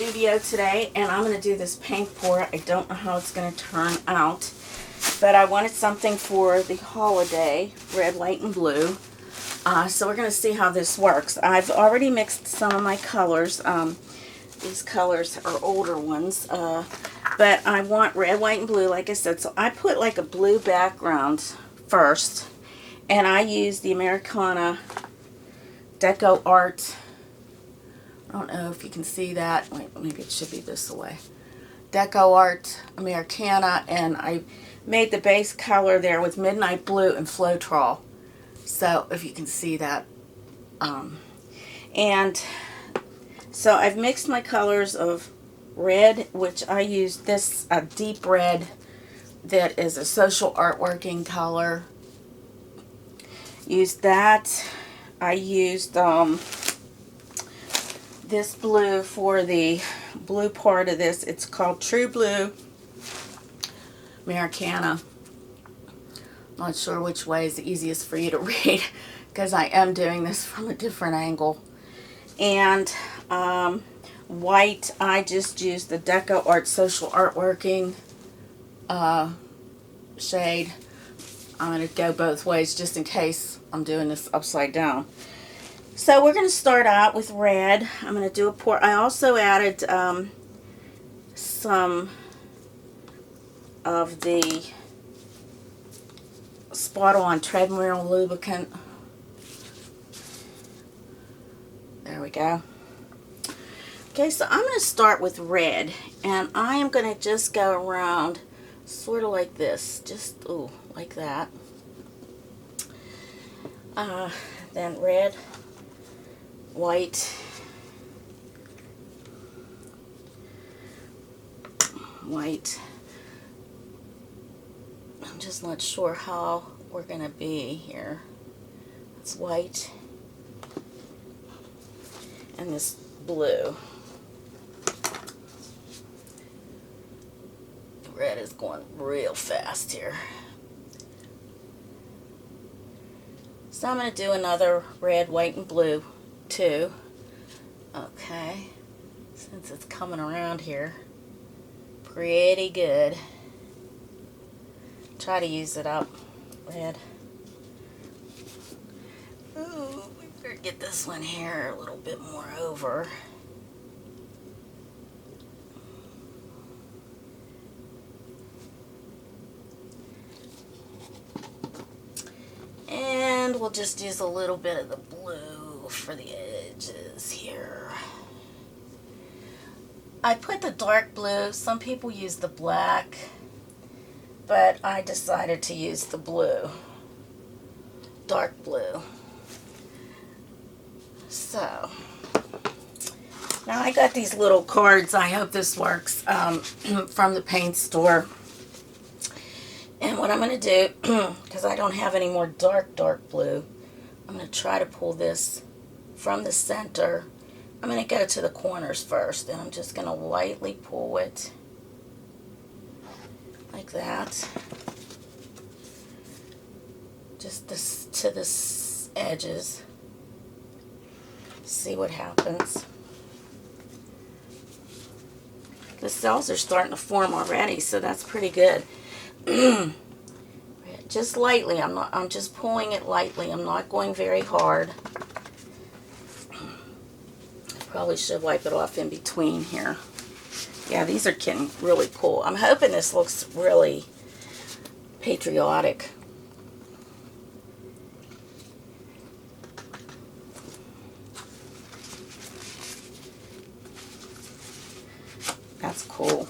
studio today, and I'm going to do this paint pour. I don't know how it's going to turn out, but I wanted something for the holiday, red, white, and blue. So we're going to see how this works. I've already mixed some of my colors. These colors are older ones, but I want red, white, and blue, like I said. So I put like a blue background first, and I use the Americana Deco Art. I don't know if you can see that. Wait, maybe it should be this way. Deco Art Americana, and I made the base color there with Midnight Blue and Floetrol. So if you can see that. And so I've mixed my colors of red, which I used this deep red that is a social artworking color. Used that. I used this blue for the blue part of this. It's called True Blue Americana. Not sure which way is the easiest for you to read because I am doing this from a different angle. And white, I just used the Deco Art Social Artworking shade. I'm going to go both ways just in case I'm doing this upside down. So we're going to start out with red. I'm going to do a pour. I also added some of the Spot On Treadmill Lubricant. There we go. Okay, so I'm going to start with red, and I am going to just go around sort of like this, just, ooh, like that. Then red, white, white. I'm just not sure how we're going to be here. It's white and this blue. The red is going real fast here. So I'm going to do another red, white, and blue too. Okay, since it's coming around here pretty good. Try to use it up. Red. Ooh, we better get this one here a little bit more over. And we'll just use a little bit of the blue for the edges here. I put the dark blue. Some people use the black, but I decided to use the blue, dark blue. So, now I got these little cards. I hope this works, from the paint store. And what I'm going to do, because I don't have any more dark blue, I'm going to try to pull this from the center. I'm going to go to the corners first, and I'm just going to lightly pull it like that. Just this to the edges. See what happens. The cells are starting to form already, so that's pretty good. Just lightly. I'm just pulling it lightly. I'm not going very hard. I probably should wipe it off in between here. Yeah, these are getting really cool. I'm hoping this looks really patriotic. That's cool.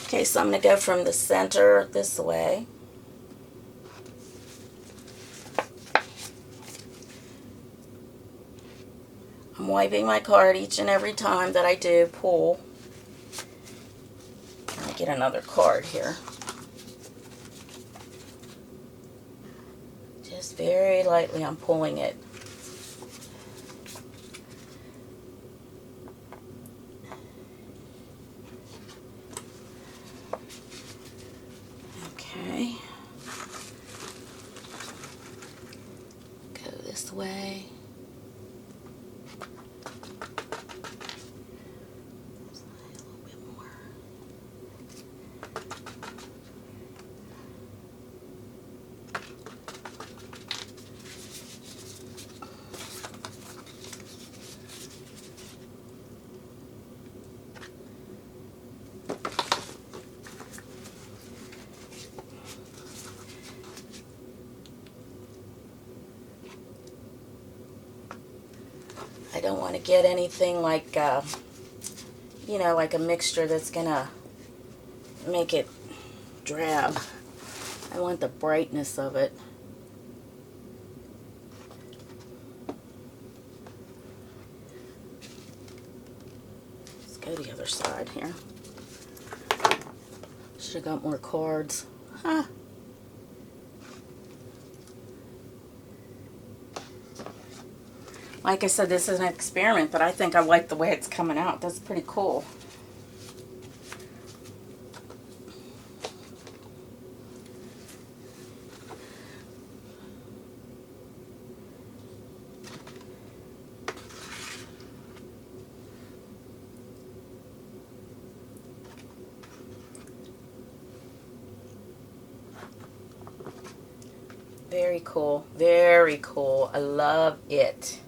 Okay, so I'm going to go from the center this way. I'm wiping my card each and every time that I do pull. Let me get another card here. Just very lightly I'm pulling it. Okay. Go this way. don't want to get anything like, you know, like a mixture that's going to make it drab. I want the brightness of it. Let's go the other side here. Should have got more cards. Huh. Like I said, this is an experiment, but I think I like the way it's coming out. That's pretty cool. Very cool. Very cool. I love it.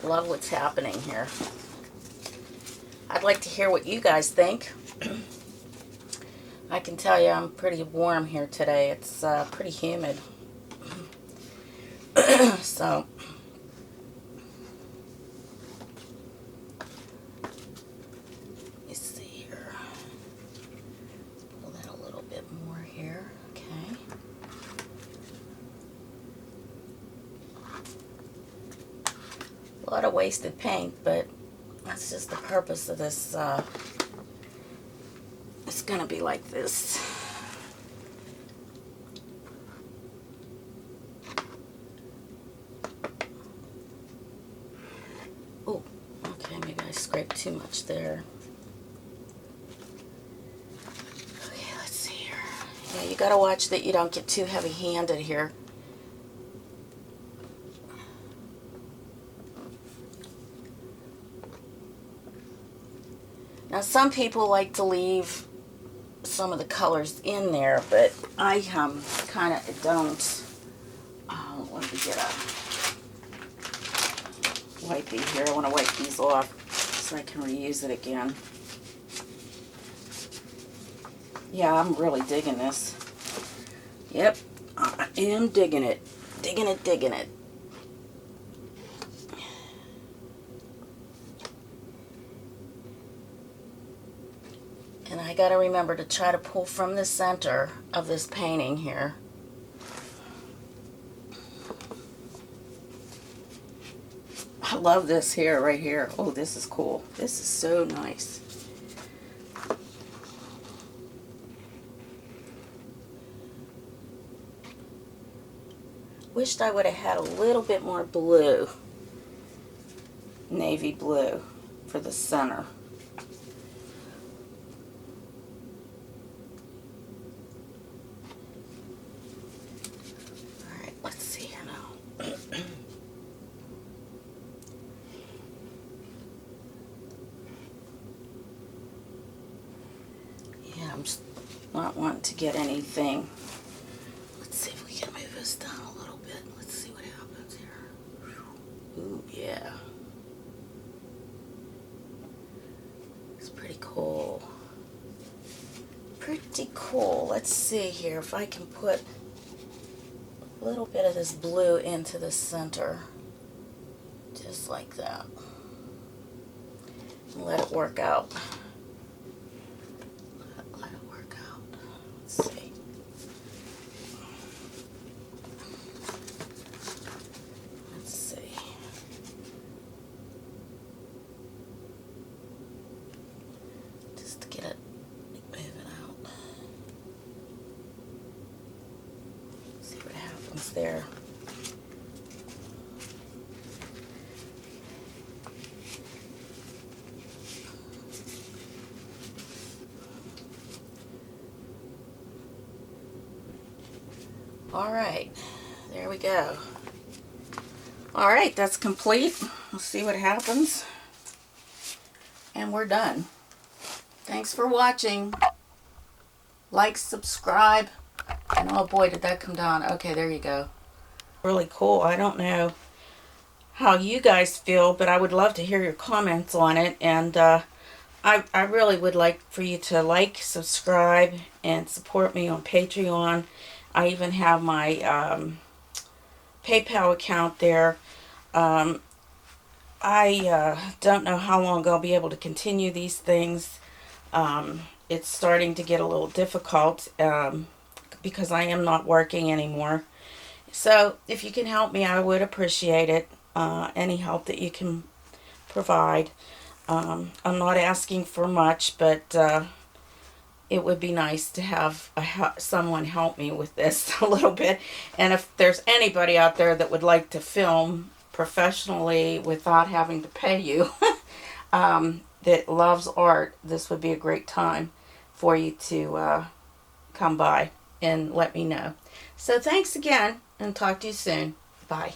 Love what's happening here. I'd like to hear what you guys think. I can tell you I'm pretty warm here today. It's pretty humid. So, let me see here. Pull that a little bit more here. Okay. A lot of wasted paint, but that's just the purpose of this. It's gonna be like this. Oh, okay, maybe I scraped too much there. Okay, let's see here. Yeah, you gotta watch that you don't get too heavy-handed here. Now, some people like to leave some of the colors in there, but I kind of don't. Let me get a wipey here. I want to wipe these off so I can reuse it again. Yeah, I'm really digging this. Yep, I am digging it. Digging it, digging it. And I gotta remember to try to pull from the center of this painting here. I love this here, right here. Oh, this is cool. This is so nice. Wished I would have had a little bit more blue. Navy blue for the center. I'm just not wanting to get anything. Let's see if we can move this down a little bit. Let's see what happens here. Ooh, yeah. It's pretty cool. Pretty cool. Let's see here if I can put a little bit of this blue into the center. Just like that. And let it work out. There. All right, there we go. All right, that's complete. We'll see what happens. And we're done. Thanks for watching. Like, subscribe. And oh boy, did that come down. Okay, there you go. Really cool. I don't know how you guys feel, but I would love to hear your comments on it. And I really would like for you to like, subscribe, and support me on Patreon. I even have my PayPal account there. I don't know how long I'll be able to continue these things. It's starting to get a little difficult because I am not working anymore. So if you can help me, I would appreciate it. Any help that you can provide. I'm not asking for much, but it would be nice to have someone help me with this a little bit. And if there's anybody out there that would like to film professionally without having to pay you, that loves art, this would be a great time for you to come by and let me know. So thanks again, and talk to you soon. Bye.